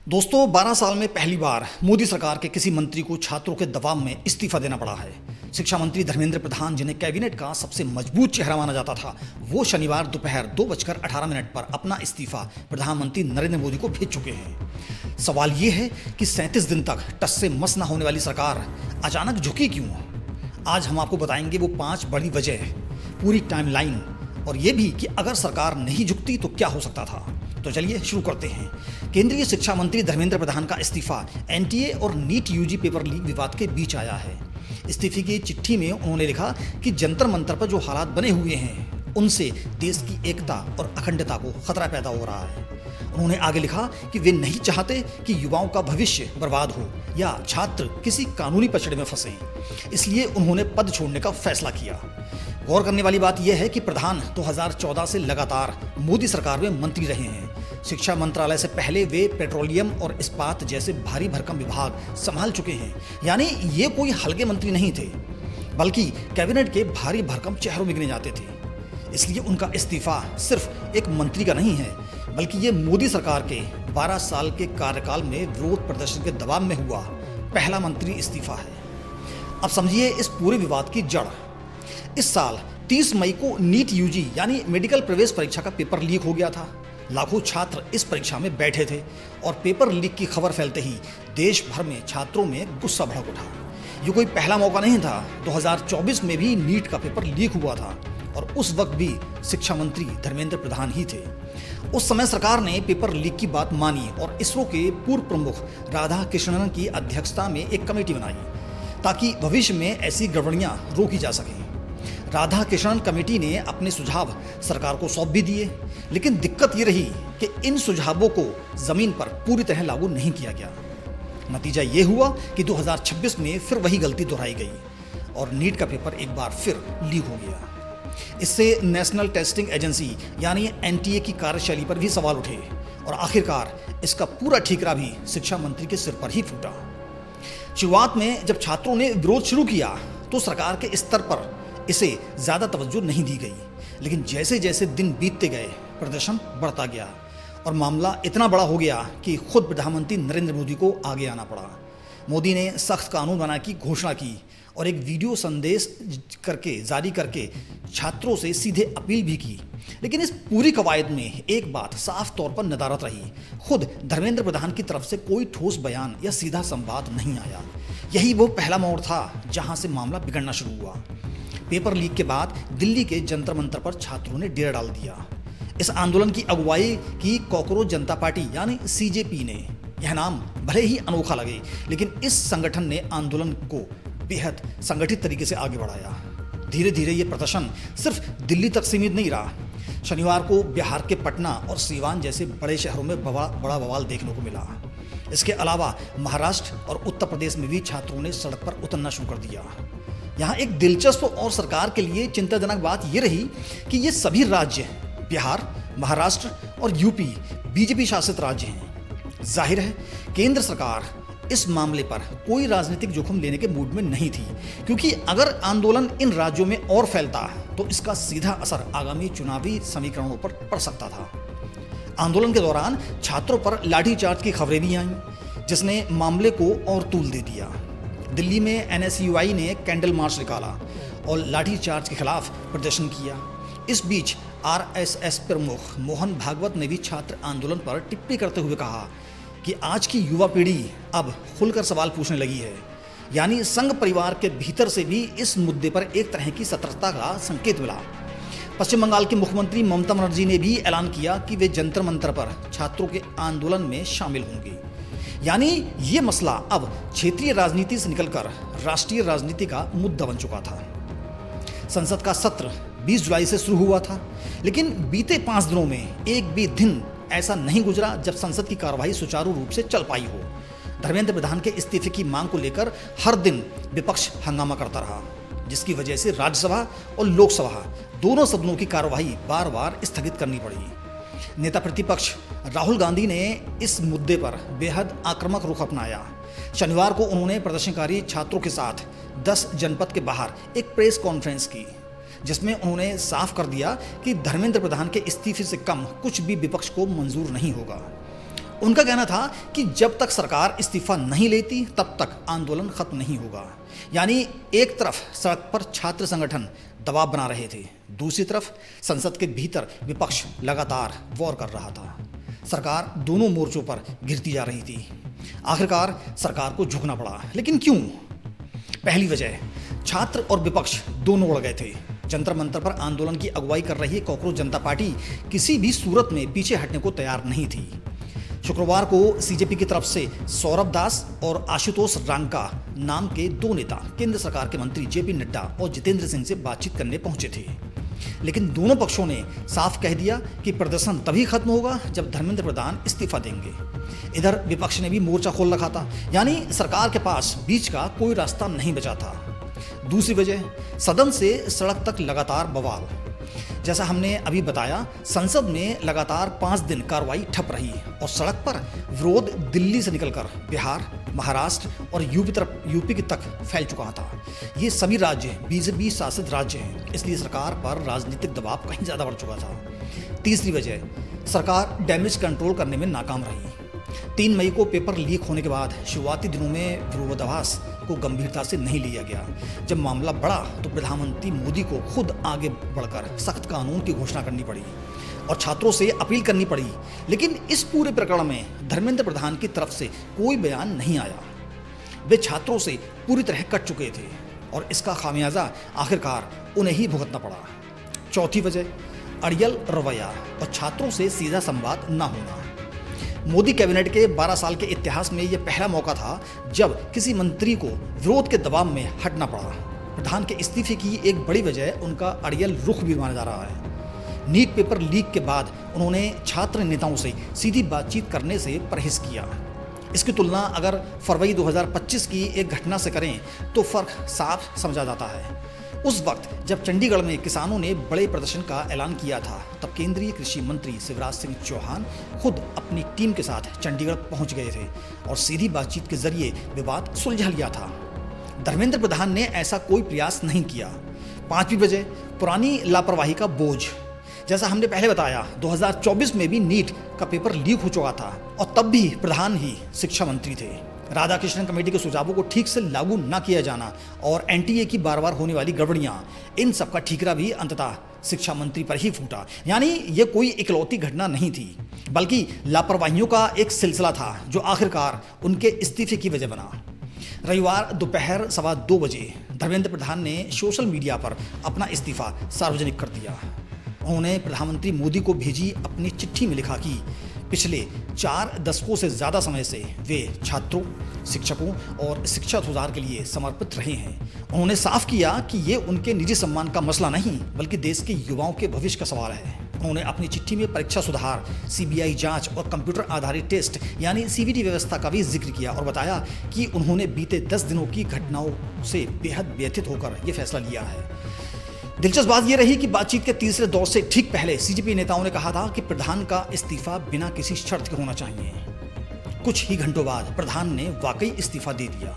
दोस्तों 12 साल में पहली बार मोदी सरकार के किसी मंत्री को छात्रों के दबाव में इस्तीफा देना पड़ा है। शिक्षा मंत्री धर्मेंद्र प्रधान, जिन्हें कैबिनेट का सबसे मजबूत चेहरा माना जाता था, वो शनिवार दोपहर 2:18 पर अपना इस्तीफा प्रधानमंत्री नरेंद्र मोदी को भेज चुके हैं। सवाल ये है कि 37 दिन तक टस से मस न होने वाली सरकार अचानक झुकी क्यों? आज हम आपको बताएंगे वो 5 बड़ी वजह, पूरी टाइमलाइन, और ये भी कि अगर सरकार नहीं झुकती तो क्या हो सकता था। तो चलिए शुरू करते हैं। केंद्रीय शिक्षा मंत्री धर्मेंद्र प्रधान का इस्तीफा एनटीए और नीट यूजी पेपर लीक विवाद के बीच आया है। इस्तीफे की चिट्ठी में उन्होंने लिखा कि जंतर मंतर पर जो हालात बने हुए हैं उनसे देश की एकता और अखंडता को खतरा पैदा हो रहा है। उन्होंने आगे लिखा कि वे नहीं चाहते कि युवाओं का भविष्य बर्बाद हो या छात्र किसी कानूनी पचड़े में फंसे, इसलिए उन्होंने पद छोड़ने का फैसला किया। गौर करने वाली बात यह है कि प्रधान 2014 से लगातार मोदी सरकार में मंत्री रहे हैं। शिक्षा मंत्रालय से पहले वे पेट्रोलियम और इस्पात जैसे भारी भरकम विभाग संभाल चुके हैं, यानी ये कोई हल्के मंत्री नहीं थे, बल्कि कैबिनेट के भारी भरकम चेहरों में गिने जाते थे। इसलिए उनका इस्तीफा सिर्फ एक मंत्री का नहीं है, बल्कि ये मोदी सरकार के 12 साल के कार्यकाल में विरोध प्रदर्शन के दबाव में हुआ पहला मंत्री इस्तीफा है। अब समझिए इस पूरे विवाद की जड़। इस साल 30 मई को नीट यूजी यानी मेडिकल प्रवेश परीक्षा का पेपर लीक हो गया था। लाखों छात्र इस परीक्षा में बैठे थे और पेपर लीक की खबर फैलते ही देश भर में छात्रों में गुस्सा भड़क उठा। ये कोई पहला मौका नहीं था। 2024 में भी नीट का पेपर लीक हुआ था और उस वक्त भी शिक्षा मंत्री धर्मेंद्र प्रधान ही थे। उस समय सरकार ने पेपर लीक की बात मानी और इसरो के पूर्व प्रमुख राधा कृष्णन की अध्यक्षता में एक कमेटी बनाई ताकि भविष्य में ऐसी गड़बड़ियां रोकी जा सकें। राधा कृष्णन कमेटी ने अपने सुझाव सरकार को सौंप भी दिए, लेकिन दिक्कत ये रही कि इन सुझावों को जमीन पर पूरी तरह लागू नहीं किया गया। नतीजा ये हुआ कि 2026 में फिर वही गलती दोहराई गई और नीट का पेपर एक बार फिर लीक हो गया। इससे नेशनल टेस्टिंग एजेंसी यानी एनटीए की कार्यशैली पर भी सवाल उठे और आखिरकार इसका पूरा ठीकरा भी शिक्षा मंत्री के सिर पर ही फूटा। शुरुआत में जब छात्रों ने विरोध शुरू किया तो सरकार के स्तर पर इसे ज़्यादा तवज्जो नहीं दी गई, लेकिन जैसे जैसे दिन बीतते गए प्रदर्शन बढ़ता गया और मामला इतना बड़ा हो गया कि खुद प्रधानमंत्री नरेंद्र मोदी को आगे आना पड़ा। मोदी ने सख्त कानून बनाने की घोषणा की और एक वीडियो संदेश जारी करके छात्रों से सीधे अपील भी की। लेकिन इस पूरी कवायद में एक बात साफ तौर पर नदारद रही, खुद धर्मेंद्र प्रधान की तरफ से कोई ठोस बयान या सीधा संवाद नहीं आया। यही वो पहला मोड़ था जहां से मामला बिगड़ना शुरू हुआ। पेपर लीक के बाद दिल्ली के जंतर मंतर पर छात्रों ने डेरा डाल दिया। इस आंदोलन की अगुवाई की कॉकरोच जनता पार्टी यानी सीजेपी ने। यह नाम भले ही अनोखा लगे, लेकिन इस संगठन ने आंदोलन को बेहद संगठित तरीके से आगे बढ़ाया। धीरे धीरे ये प्रदर्शन सिर्फ दिल्ली तक सीमित नहीं रहा। शनिवार को बिहार के पटना और सीवान जैसे बड़े शहरों में बड़ा बवाल देखने को मिला। इसके अलावा महाराष्ट्र और उत्तर प्रदेश में भी छात्रों ने सड़क पर उतरना शुरू कर दिया। यहाँ एक दिलचस्प और सरकार के लिए चिंताजनक बात यह रही कि ये सभी राज्य, बिहार, महाराष्ट्र और यूपी, बीजेपी शासित राज्य हैं। जाहिर है केंद्र सरकार इस मामले पर कोई राजनीतिक जोखिम लेने के मूड में नहीं थी, क्योंकि अगर आंदोलन इन राज्यों में और फैलता तो इसका सीधा असर आगामी चुनावी समीकरणों पर पड़ सकता था। आंदोलन के दौरान छात्रों पर लाठीचार्ज की खबरें भी आईं, जिसने मामले को और तूल दे दिया। दिल्ली में एनएसयूआई ने कैंडल मार्च निकाला और लाठीचार्ज के खिलाफ प्रदर्शन किया। इस बीच आरएसएस प्रमुख मोहन भागवत ने भी छात्र आंदोलन पर टिप्पणी करते हुए कहा कि आज की युवा पीढ़ी अब खुलकर सवाल पूछने लगी है, यानी संघ परिवार के भीतर से भी इस मुद्दे पर एक तरह की सतर्कता का संकेत मिला। पश्चिम बंगाल की मुख्यमंत्री ममता बनर्जी ने भी ऐलान किया कि वे जंतर मंतर पर छात्रों के आंदोलन में शामिल होंगे। यानी ये मसला अब क्षेत्रीय राजनीति से निकलकर राष्ट्रीय राजनीति का मुद्दा बन चुका था। संसद का सत्र 20 जुलाई से शुरू हुआ था, लेकिन बीते 5 दिनों में एक भी दिन ऐसा नहीं गुजरा जब संसद की कार्यवाही सुचारू रूप से चल पाई हो। धर्मेंद्र प्रधान के इस्तीफे की मांग को लेकर हर दिन विपक्ष हंगामा करता रहा, जिसकी वजह से राज्यसभा और लोकसभा दोनों सदनों की कार्यवाही बार बार स्थगित करनी पड़ी। नेता प्रतिपक्ष राहुल गांधी ने इस मुद्दे पर बेहद आक्रामक रुख अपनाया। शनिवार को उन्होंने प्रदर्शनकारी छात्रों के साथ 10 जनपद के बाहर एक प्रेस कॉन्फ्रेंस की, जिसमें उन्होंने साफ कर दिया कि धर्मेंद्र प्रधान के इस्तीफे से कम कुछ भी विपक्ष को मंजूर नहीं होगा। उनका कहना था कि जब तक सरकार इस्तीफा नहीं लेती तब तक आंदोलन खत्म नहीं होगा। यानी एक तरफ सड़क पर छात्र संगठन दबाव बना रहे थे, दूसरी तरफ संसद के भीतर विपक्ष लगातार वॉर कर रहा था। सरकार दोनों मोर्चों पर गिरती जा रही थी। आखिरकार सरकार को झुकना पड़ा, लेकिन क्यों? पहली वजह, छात्र और विपक्ष दोनों उड़ गए थे। जंतर मंतर पर आंदोलन की अगुवाई कर रही कॉकरोच जनता पार्टी किसी भी सूरत में पीछे हटने को तैयार नहीं थी। शुक्रवार को सीजेपी की तरफ से सौरभ दास और आशुतोष रांका नाम के दो नेता केंद्र सरकार के मंत्री जेपी नड्डा और जितेंद्र सिंह से बातचीत करने पहुंचे थे। लेकिन दोनों पक्षों ने साफ कह दिया कि प्रदर्शन तभी खत्म होगा जब धर्मेंद्र प्रधान इस्तीफा देंगे। इधर विपक्ष ने भी मोर्चा खोल रखा था, यानी सरकार के पास बीच का कोई रास्ता नहीं बचा था। दूसरी वजह, सदन से सड़क तक लगातार बवाल। जैसा हमने अभी बताया, संसद में लगातार 5 दिन कार्रवाई ठप रही और सड़क पर विरोध दिल्ली से निकलकर बिहार, महाराष्ट्र और यूपी की तक फैल चुका था। ये सभी राज्य बीजेपी शासित राज्य हैं, इसलिए सरकार पर राजनीतिक दबाव कहीं ज़्यादा बढ़ चुका था। तीसरी वजह, सरकार डैमेज कंट्रोल करने में नाकाम रही। 3 मई को पेपर लीक होने के बाद शुरुआती दिनों में विरोधाभास को गंभीरता से नहीं लिया गया। जब मामला बढ़ा तो प्रधानमंत्री मोदी को खुद आगे बढ़कर सख्त कानून की घोषणा करनी पड़ी और छात्रों से अपील करनी पड़ी। लेकिन इस पूरे प्रकरण में धर्मेंद्र प्रधान की तरफ से कोई बयान नहीं आया। वे छात्रों से पूरी तरह कट चुके थे और इसका खामियाजा आखिरकार उन्हें ही भुगतना पड़ा। चौथी वजह, अड़ियल रवैया और छात्रों से सीधा संवाद न होना। मोदी कैबिनेट के 12 साल के इतिहास में यह पहला मौका था जब किसी मंत्री को विरोध के दबाव में हटना पड़ा। प्रधान के इस्तीफे की एक बड़ी वजह उनका अड़ियल रुख भी माना जा रहा है। नीट पेपर लीक के बाद उन्होंने छात्र नेताओं से सीधी बातचीत करने से परहेज किया। इसकी तुलना अगर फरवरी 2025 की एक घटना से करें तो फर्क साफ समझा जाता है। उस वक्त जब चंडीगढ़ में किसानों ने बड़े प्रदर्शन का ऐलान किया था, तब केंद्रीय कृषि मंत्री शिवराज सिंह चौहान खुद अपनी टीम के साथ चंडीगढ़ पहुंच गए थे और सीधी बातचीत के जरिए विवाद सुलझा लिया था। धर्मेंद्र प्रधान ने ऐसा कोई प्रयास नहीं किया। पांचवी वजह, पुरानी लापरवाही का बोझ। जैसा हमने पहले बताया, 2024 में भी नीट का पेपर लीक हो चुका था और तब भी प्रधान ही शिक्षा मंत्री थे। राधाकृष्णन कमेटी के सुझावों को ठीक से लागू न किया जाना और एनटीए की बार बार होने वाली गड़बड़ियां, इन सब का ठीकरा भी अंततः शिक्षा मंत्री पर ही फूटा। यानी ये कोई इकलौती घटना नहीं थी, बल्कि लापरवाहियों का एक सिलसिला था जो आखिरकार उनके इस्तीफे की वजह बना। रविवार दोपहर 2:15 बजे धर्मेंद्र प्रधान ने सोशल मीडिया पर अपना इस्तीफा सार्वजनिक कर दिया। उन्होंने प्रधानमंत्री मोदी को भेजी अपनी चिट्ठी में लिखा कि पिछले 4 दशकों से ज़्यादा समय से वे छात्रों, शिक्षकों और शिक्षा सुधार के लिए समर्पित रहे हैं। उन्होंने साफ किया कि ये उनके निजी सम्मान का मसला नहीं, बल्कि देश के युवाओं के भविष्य का सवाल है। उन्होंने अपनी चिट्ठी में परीक्षा सुधार, सीबीआई जांच और कंप्यूटर आधारित टेस्ट यानी सीबीटी व्यवस्था का भी जिक्र किया और बताया कि उन्होंने बीते 10 दिनों की घटनाओं से बेहद व्यथित होकर ये फैसला लिया है। दिलचस्प बात यह रही कि बातचीत के तीसरे दौर से ठीक पहले सीजेपी नेताओं ने कहा था कि प्रधान का इस्तीफा बिना किसी शर्त के होना चाहिए। कुछ ही घंटों बाद प्रधान ने वाकई इस्तीफा दे दिया।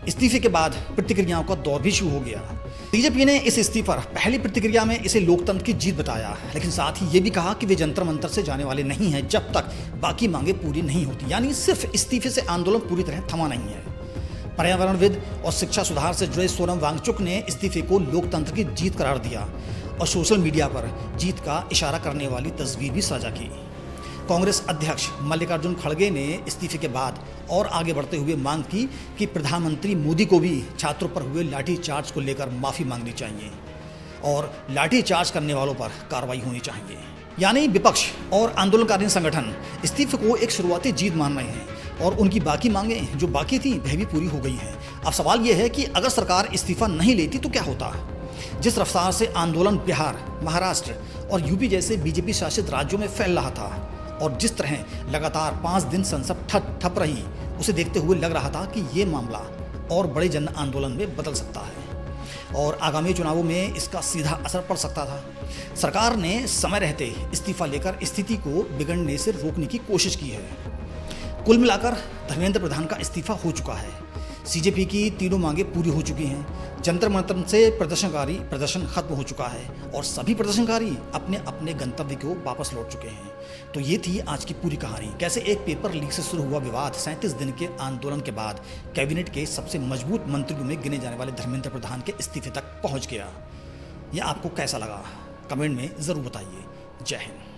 इस्तीफे के बाद प्रतिक्रियाओं का दौर भी शुरू हो गया। बीजेपी ने इस इस्तीफे पर पहली प्रतिक्रिया में इसे लोकतंत्र की जीत बताया, लेकिन साथ ही ये भी कहा कि वे जंतर मंतर से जाने वाले नहीं हैं जब तक बाकी मांगे पूरी नहीं होती। यानी सिर्फ इस्तीफे से आंदोलन पूरी तरह थमा नहीं है। पर्यावरणविद और शिक्षा सुधार से जुड़े सोनम वांगचुक ने इस्तीफे को लोकतंत्र की जीत करार दिया और सोशल मीडिया पर जीत का इशारा करने वाली तस्वीर भी साझा की। कांग्रेस अध्यक्ष मल्लिकार्जुन खड़गे ने इस्तीफे के बाद और आगे बढ़ते हुए मांग की कि प्रधानमंत्री मोदी को भी छात्रों पर हुए लाठीचार्ज को लेकर माफ़ी मांगनी चाहिए और लाठीचार्ज करने वालों पर कार्रवाई होनी चाहिए। यानी विपक्ष और आंदोलनकारी संगठन इस्तीफे को एक शुरुआती जीत मान रहे हैं और उनकी बाकी मांगें जो बाकी थी वह भी पूरी हो गई हैं। अब सवाल यह है कि अगर सरकार इस्तीफा नहीं लेती तो क्या होता। जिस रफ्तार से आंदोलन बिहार, महाराष्ट्र और यूपी जैसे बीजेपी शासित राज्यों में फैल रहा था और जिस तरह लगातार 5 दिन संसद ठप रही, उसे देखते हुए लग रहा था कि ये मामला और बड़े जन आंदोलन में बदल सकता है और आगामी चुनावों में इसका सीधा असर पड़ सकता था। सरकार ने समय रहते इस्तीफा लेकर स्थिति को बिगड़ने से रोकने की कोशिश की है। कुल मिलाकर धर्मेंद्र प्रधान का इस्तीफा हो चुका है। सीजेपी की तीनों मांगें पूरी हो चुकी हैं। जंतर मंतर से प्रदर्शन खत्म हो चुका है और सभी प्रदर्शनकारी अपने अपने गंतव्य को वापस लौट चुके हैं। तो ये थी आज की पूरी कहानी, कैसे एक पेपर लीक से शुरू हुआ विवाद 37 दिन के आंदोलन के बाद कैबिनेट के सबसे मजबूत मंत्रियों में गिने जाने वाले धर्मेंद्र प्रधान के इस्तीफे तक पहुंच गया। यह आपको कैसा लगा, कमेंट में ज़रूर बताइए। जय हिंद।